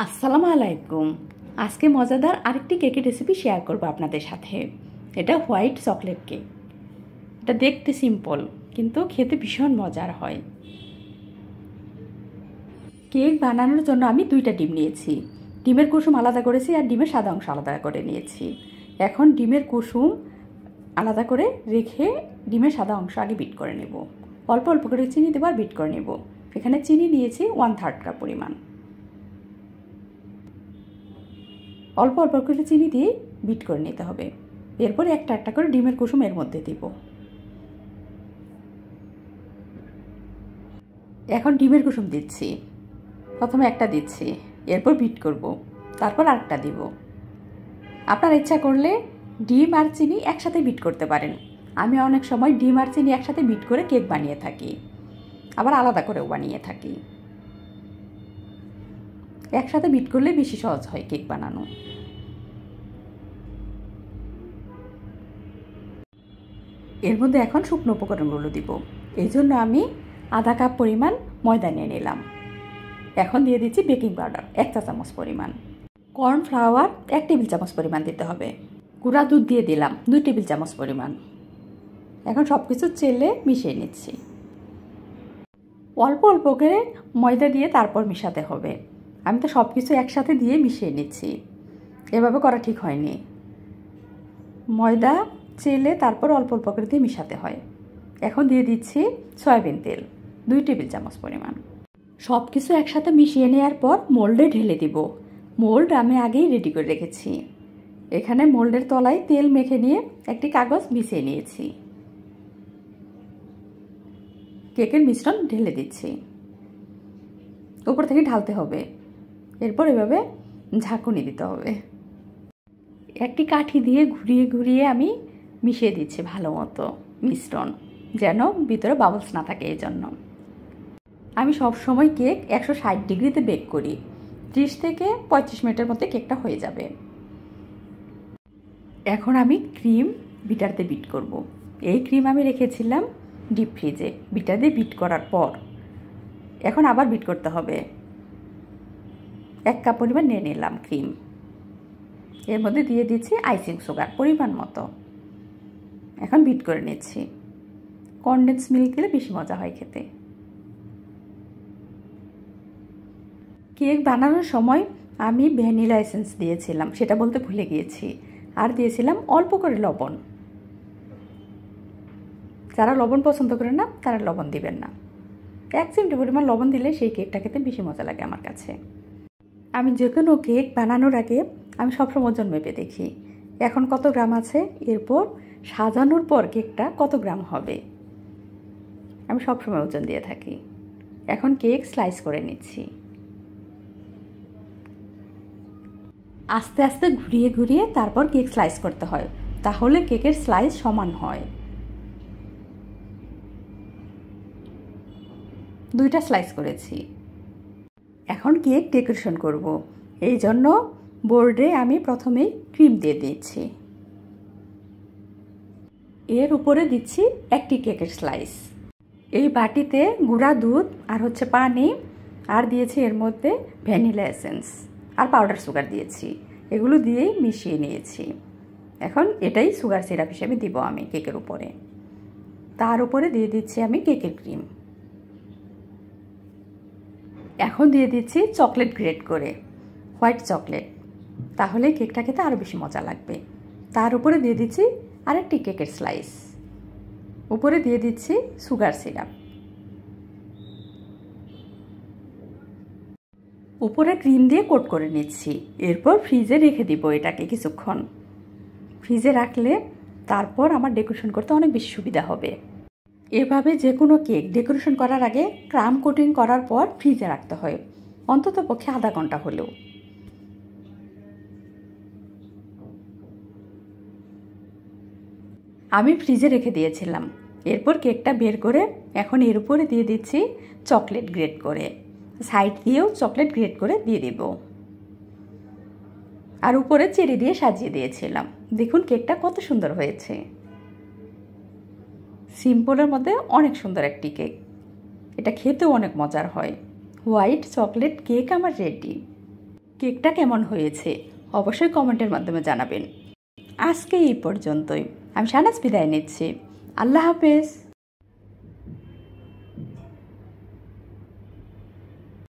আসসালামু আলাইকুম। আজকে মজাদার আরেকটি কেকের রেসিপি শেয়ার করব আপনাদের সাথে। এটা হোয়াইট চকলেট কেক। এটা দেখতে সিম্পল কিন্তু খেতে ভীষণ মজার হয়। কেক বানানোর জন্য আমি 2টা ডিম নিয়েছি। ডিমের কুসুম আলাদা করেছি আর ডিমের সাদা অংশ আলাদা করে নিয়েছি। এখন ডিমের কুসুম আলাদা করে রেখে ডিমের সাদা অংশ আগে বিট করে নেব। অল্প অল্প করে চিনি দেব আর বিট করে নেব। এখানে চিনি নিয়েছি 1/3 কাপ পরিমাণ। অল্প অল্প করে চিনি দিয়ে বিট করে নিতে হবে। এরপর একটা একটা করে ডিমের কুসুম এর মধ্যে দিব। এখন ডিমের কুসুম দিচ্ছি। প্রথমে একটা দিচ্ছি, এরপর বিট করব, তারপর আরেকটা দিব। আপনার ইচ্ছা করলে ডিম আর চিনি একসাথে বিট করতে পারেন। আমি অনেক সময় ডিম আর চিনি একসাথে বিট করে কেক বানিয়ে থাকি, আবার আলাদা করেও বানিয়ে থাকি। একসাথে বিট করলে বেশি সহজ হয় কেক বানানো। এর মধ্যে এখন শুকনো উপকরণগুলো দিব। এই জন্য আমি আধা কাপ পরিমাণ ময়দা নিয়ে নিলাম। এখন দিয়ে দিচ্ছি বেকিং পাউডার 1 চা চামচ পরিমাণ। কর্নফ্লাওয়ার 1 টেবিল চামচ পরিমাণ দিতে হবে। গুঁড়া দুধ দিয়ে দিলাম 2 টেবিল চামচ পরিমাণ। এখন সব কিছু চেলে মিশিয়ে নিচ্ছি। অল্প অল্প করে ময়দা দিয়ে তারপর মিশাতে হবে। আমি তো সব কিছু একসাথে দিয়ে মিশিয়ে নিচ্ছি। এভাবে করা ঠিক হয়নি। ময়দা চেলে তারপর অল্প অল্প করে দিয়ে মিশাতে হয়। এখন দিয়ে দিচ্ছি সয়াবিন তেল 2 টেবিল চামচ পরিমাণ। সব কিছু একসাথে মিশিয়ে নেওয়ার পর মোল্ডে ঢেলে দিব। মোল্ড আমি আগেই রেডি করে রেখেছি। এখানে মোল্ডের তলায় তেল মেখে নিয়ে একটি কাগজ বিছিয়ে নিয়েছি। কেকের মিশ্রণ ঢেলে দিচ্ছি। উপর থেকে ঢালতে হবে। এরপর এভাবে ঝাঁকুনি দিতে হবে। একটি কাঠি দিয়ে ঘুরিয়ে ঘুরিয়ে আমি মিশিয়ে দিচ্ছি ভালো মতো মিশ্রণ, যেন ভিতরে বাবলস না থাকে। এই জন্য আমি সবসময় কেক 160 ডিগ্রিতে বেক করি। 30 থেকে 35 মিনিটের মধ্যে কেকটা হয়ে যাবে। এখন আমি ক্রিম বিটারতে বিট করব। এই ক্রিম আমি রেখেছিলাম ডিপ ফ্রিজে। বিটার দিয়ে বিট করার পর এখন আবার বিট করতে হবে। 1 কাপ পরিমাণ নিয়ে নিলাম ক্রিম। এর মধ্যে দিয়ে দিচ্ছি আইসিং সুগার পরিমাণ মতো। এখন বিট করে নিচ্ছি। কনডেন্স মিল্ক দিলে বেশি মজা হয় খেতে। কেক বানানোর সময় আমি ভ্যানিলা এসেন্স দিয়েছিলাম, সেটা বলতে ভুলে গিয়েছি। আর দিয়েছিলাম অল্প করে লবণ। যারা লবণ পছন্দ করে না তারা লবণ দিবেন না। 1 চিমটি পরিমাণ লবণ দিলে সেই কেকটা খেতে বেশি মজা লাগে আমার কাছে। আমি যে কোনো কেক বানানোর আগে আমি সবসময় ওজন মেপে দেখি এখন কত গ্রাম আছে, এরপর সাজানোর পর কেকটা কত গ্রাম হবে। আমি সবসময় ওজন দিয়ে থাকি। এখন কেক স্লাইস করে নিচ্ছি। আস্তে আস্তে ঘুরিয়ে ঘুরিয়ে তারপর কেক স্লাইস করতে হয়, তাহলে কেকের স্লাইস সমান হয়। 2টা স্লাইস করেছি। এখন কেক ডেকোরেশন করব। এই জন্য বোর্ডে আমি প্রথমে ক্রিম দিয়ে দিচ্ছি। এর উপরে দিচ্ছি একটি কেকের স্লাইস। এই বাটিতে গুঁড়া দুধ আর পানি আর দিয়েছি এর মধ্যে ভ্যানিলা এসেন্স আর পাউডার সুগার দিয়েছি। এগুলো দিয়েই মিশিয়ে নিয়েছি। এখন এটাই সুগার সিরাপ হিসেবে দিব আমি কেকের উপরে। তার উপরে দিয়ে দিচ্ছি আমি কেকের ক্রিম। এখন দিয়ে দিচ্ছি চকলেট গ্রেট করে, হোয়াইট চকলেট, তাহলে কেকটা খেতে আরও বেশি মজা লাগবে। তার উপরে দিয়ে দিচ্ছি আরেকটি কেকের স্লাইস। উপরে দিয়ে দিচ্ছি সুগার সিরাপ। উপরে ক্রিম দিয়ে কোট করে নিচ্ছি। এরপর ফ্রিজে রেখে দিব এটাকে কিছুক্ষণ। ফ্রিজে রাখলে তারপর আমার ডেকোরেশন করতে অনেক বেশি সুবিধা হবে। এভাবে যে কোনো কেক ডেকোরেশন করার আগে ক্রাম কোটিং করার পর ফ্রিজে রাখতে হয়, অন্তত পক্ষে আধা ঘন্টা হলেও। আমি ফ্রিজে রেখে দিয়েছিলাম। এরপর কেকটা বের করে এখন এর উপরে দিয়ে দিচ্ছি চকলেট গ্রেট করে। সাইড দিয়েও চকলেট গ্রেট করে দিয়ে দেব। আর উপরে চেরি দিয়ে সাজিয়ে দিয়েছিলাম। দেখুন কেকটা কত সুন্দর হয়েছে। সিম্পলের মধ্যে অনেক সুন্দর একটি কেক। এটা খেতেও অনেক মজার হয়। হোয়াইট চকলেট কেক আমার রেডি। কেকটা কেমন হয়েছে অবশ্যই কমেন্টের মাধ্যমে জানাবেন। আজকে এই পর্যন্তই। আমি শাহনাজ বিদায় নিচ্ছি। আল্লাহ হাফেজ।